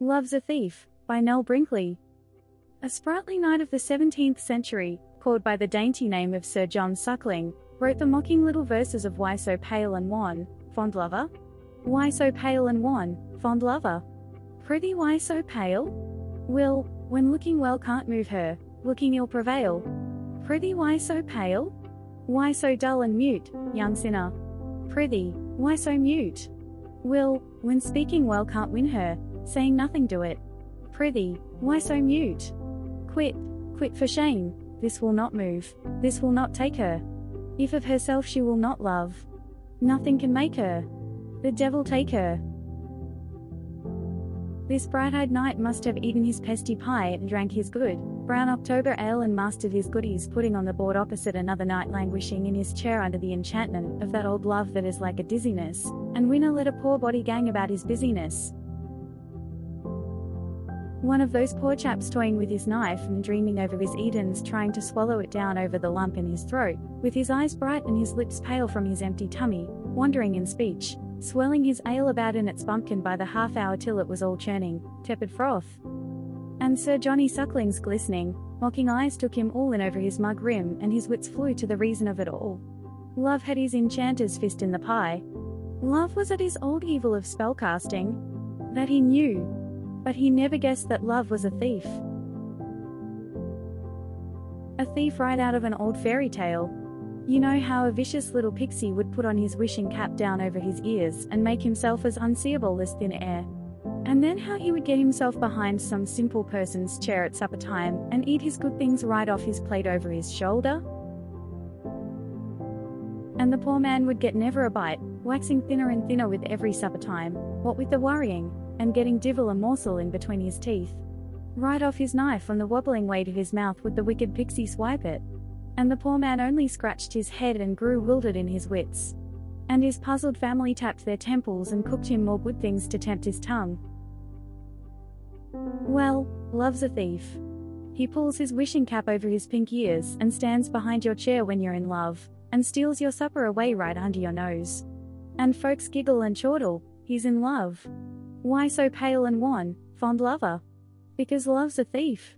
Love's a Thief, by Nell Brinkley. A sprightly knight of the 17th century, called by the dainty name of Sir John Suckling, wrote the mocking little verses of Why so pale and wan, fond lover? Why so pale and wan, fond lover? Prithee why so pale? Will, when looking well can't move her, looking ill prevail. Prithee why so pale? Why so dull and mute, young sinner? Prithee, why so mute? Will, when speaking well can't win her, saying nothing do it. Prithee, why so mute? Quit, quit for shame, this will not move, this will not take her. If of herself she will not love, nothing can make her. The devil take her. This bright-eyed knight must have eaten his pesty pie and drank his good, brown October ale and mastered his goodies, putting on the board opposite another knight languishing in his chair under the enchantment of that old love that is like a dizziness, and winner let a poor body gang about his busyness. One of those poor chaps toying with his knife and dreaming over his Edens, trying to swallow it down over the lump in his throat, with his eyes bright and his lips pale from his empty tummy, wandering in speech, swirling his ale about in its bumpkin by the half hour till it was all churning, tepid froth. And Sir Johnny Suckling's glistening, mocking eyes took him all in over his mug rim, and his wits flew to the reason of it all. Love had his enchanter's fist in the pie. Love was at his old evil of spellcasting. That he knew. But he never guessed that love was a thief. A thief right out of an old fairy tale. You know how a vicious little pixie would put on his wishing cap down over his ears and make himself as unseeable as thin air. And then how he would get himself behind some simple person's chair at supper time and eat his good things right off his plate over his shoulder. And the poor man would get never a bite, waxing thinner and thinner with every supper time, what with the worrying, and getting divil a morsel in between his teeth. Right off his knife on the wobbling way to his mouth would the wicked pixie swipe it. And the poor man only scratched his head and grew wildered in his wits. And his puzzled family tapped their temples and cooked him more good things to tempt his tongue. Well, love's a thief. He pulls his wishing cap over his pink ears and stands behind your chair when you're in love, and steals your supper away right under your nose. And folks giggle and chortle, he's in love. Why so pale and wan, fond lover? Because love's a thief.